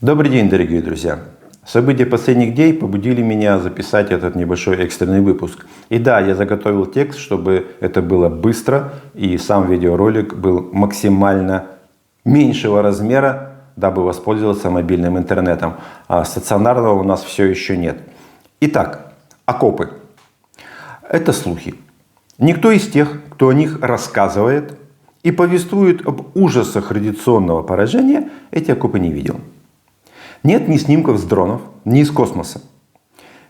Добрый день, дорогие друзья! События последних дней побудили меня записать этот небольшой экстренный выпуск. И да, я заготовил текст, чтобы это было быстро, и сам видеоролик был максимально меньшего размера, дабы воспользоваться мобильным интернетом. А стационарного у нас все еще нет. Итак, окопы. Это слухи. Никто из тех, кто о них рассказывает и повествует об ужасах радиационного поражения, эти окопы не видел. Нет ни снимков с дронов, ни из космоса.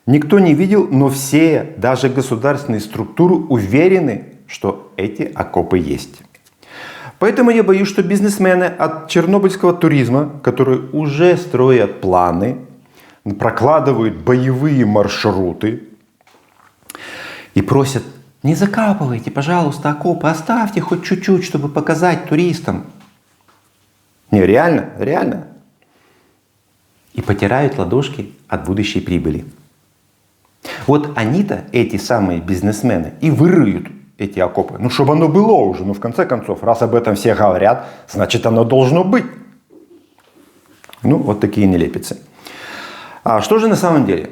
Никто не видел, но все, даже государственные структуры, уверены, что эти окопы есть. Поэтому я боюсь, что бизнесмены от чернобыльского туризма, которые уже строят планы, прокладывают боевые маршруты и просят: не закапывайте, пожалуйста, окопы, оставьте хоть чуть-чуть, чтобы показать туристам. Не, реально, реально. И потирают ладошки от будущей прибыли. Вот они-то, эти самые бизнесмены, и вырыют эти окопы. Ну, чтобы оно было уже. Ну, в конце концов, раз об этом все говорят, значит, оно должно быть. Ну, вот такие нелепицы. А что же на самом деле?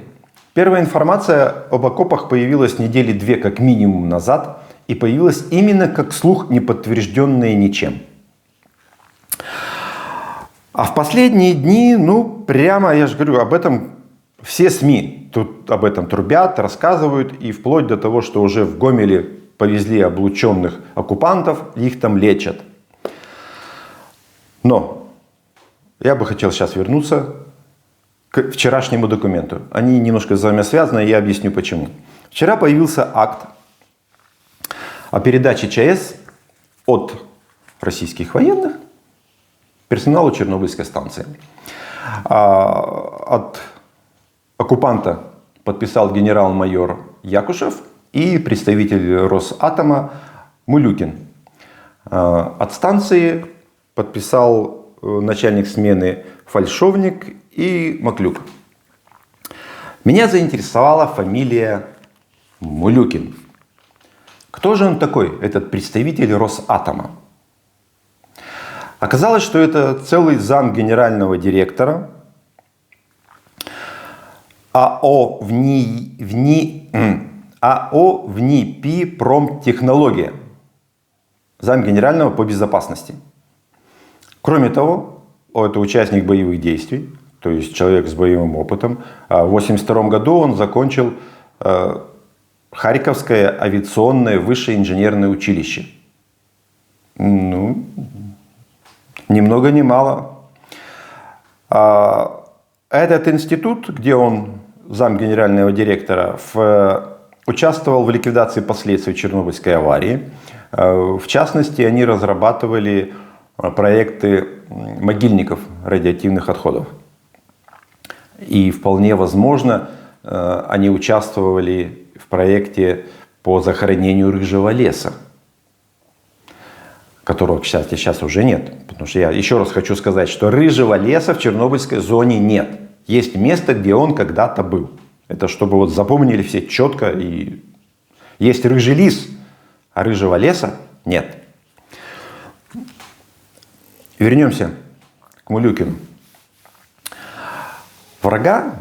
Первая информация об окопах появилась недели две как минимум назад. И появилась именно как слух, не подтвержденный ничем. А в последние дни, прямо, я же говорю, об этом все СМИ тут об этом трубят, рассказывают. И вплоть до того, что уже в Гомеле повезли облученных оккупантов, их там лечат. Но я бы хотел сейчас вернуться к вчерашнему документу. Они немножко взаимосвязаны, и я объясню почему. Вчера появился акт о передаче ЧАЭС от российских военных персоналу Чернобыльской станции. От оккупанта подписал генерал-майор Якушев и представитель Росатома Мулюкин. От станции подписал начальник смены Фальшовник и Маклюк. Меня заинтересовала фамилия Мулюкин. Кто же он такой, этот представитель Росатома? Оказалось, что это целый зам генерального директора АО ВНИПИ Промтехнология. Зам генерального по безопасности. Кроме того, это участник боевых действий, то есть человек с боевым опытом. В 1982 году он закончил Харьковское авиационное высшее инженерное училище. Ни много ни мало. Этот институт, где он зам генерального директора, участвовал в ликвидации последствий Чернобыльской аварии. В частности, они разрабатывали проекты могильников радиоактивных отходов. И вполне возможно, они участвовали в проекте по захоронению рыжего леса, которого, кстати, сейчас уже нет. Потому что я еще раз хочу сказать, что рыжего леса в Чернобыльской зоне нет. Есть место, где он когда-то был. Это чтобы вот запомнили все четко. И есть рыжий лис, а рыжего леса нет. Вернемся к Мулюкину. Врага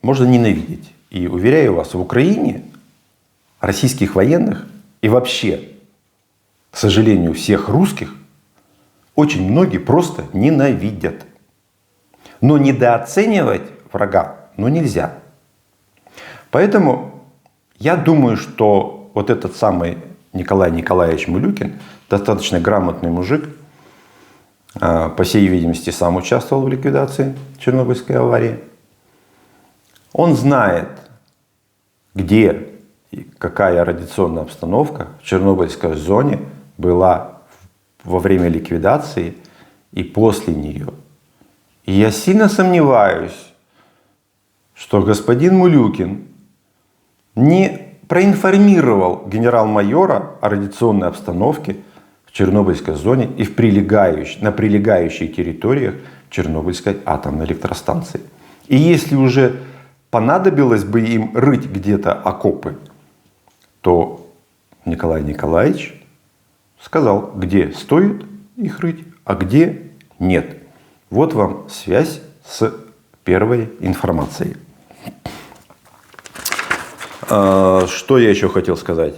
можно ненавидеть. И уверяю вас, в Украине российских военных и вообще, к сожалению, всех русских очень многие просто ненавидят. Но недооценивать врага нельзя. Поэтому я думаю, что вот этот самый Николай Николаевич Мулюкин достаточно грамотный мужик. По всей видимости, сам участвовал в ликвидации Чернобыльской аварии. Он знает, где и какая радиационная обстановка в Чернобыльской зоне была во время ликвидации и после нее. И я сильно сомневаюсь, что господин Мулюкин не проинформировал генерал-майора о радиационной обстановке в Чернобыльской зоне и на прилегающих территориях Чернобыльской атомной электростанции. И если уже понадобилось бы им рыть где-то окопы, то Николай Николаевич сказал, где стоит их рыть, а где нет. Вот вам связь с первой информацией. Что я еще хотел сказать?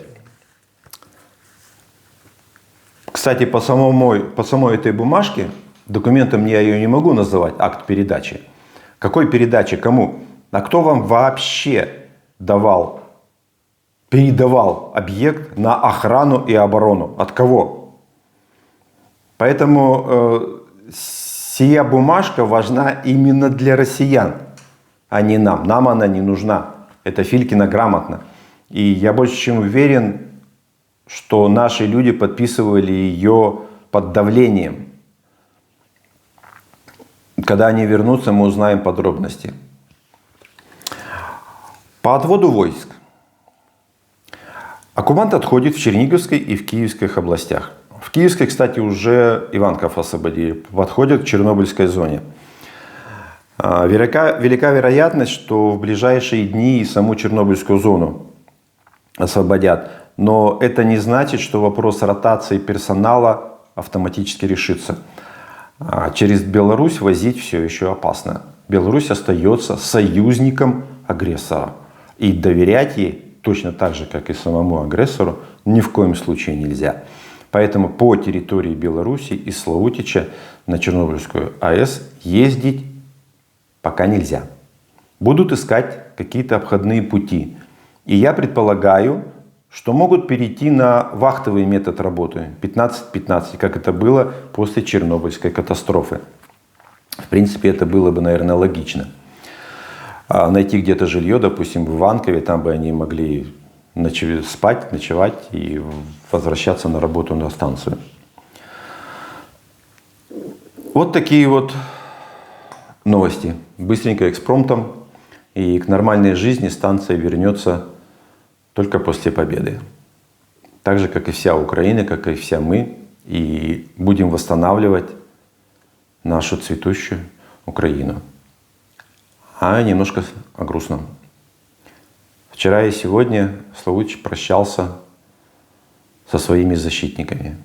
Кстати, по самой этой бумажке, документом я ее не могу называть, акт передачи. Какой передачи, кому? А кто вам вообще передавал объект на охрану и оборону? От кого? Поэтому сия бумажка важна именно для россиян, а не нам. Нам она не нужна. Это Филькина грамотно. И я больше чем уверен, что наши люди подписывали ее под давлением. Когда они вернутся, мы узнаем подробности. По отводу войск. Оккупант отходит в Черниговской и в Киевских областях. В Киевской, кстати, уже Иванков освободили. Подходит к Чернобыльской зоне. Велика вероятность, что в ближайшие дни и саму Чернобыльскую зону освободят. Но это не значит, что вопрос ротации персонала автоматически решится. Через Беларусь возить все еще опасно. Беларусь остается союзником агрессора. И доверять ей точно так же, как и самому агрессору, ни в коем случае нельзя. Поэтому по территории Беларуси из Славутича на Чернобыльскую АЭС ездить пока нельзя. Будут искать какие-то обходные пути. И я предполагаю, что могут перейти на вахтовый метод работы 15-15, как это было после Чернобыльской катастрофы. В принципе, это было бы, наверное, логично. Найти где-то жилье, допустим, в Иванкове, там бы они могли спать, ночевать и возвращаться на работу на станцию. Вот такие вот новости. Быстренько экспромтом. И к нормальной жизни станция вернется только после победы. Так же, как и вся Украина, как и вся мы. И будем восстанавливать нашу цветущую Украину. А немножко о грустном. Вчера и сегодня Славутич прощался со своими защитниками.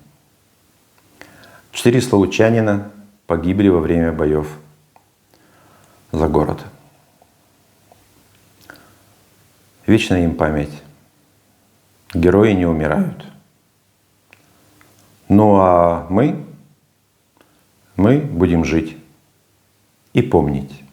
4 славутчанина погибли во время боев за город. Вечная им память. Герои не умирают. Ну а мы будем жить и помнить.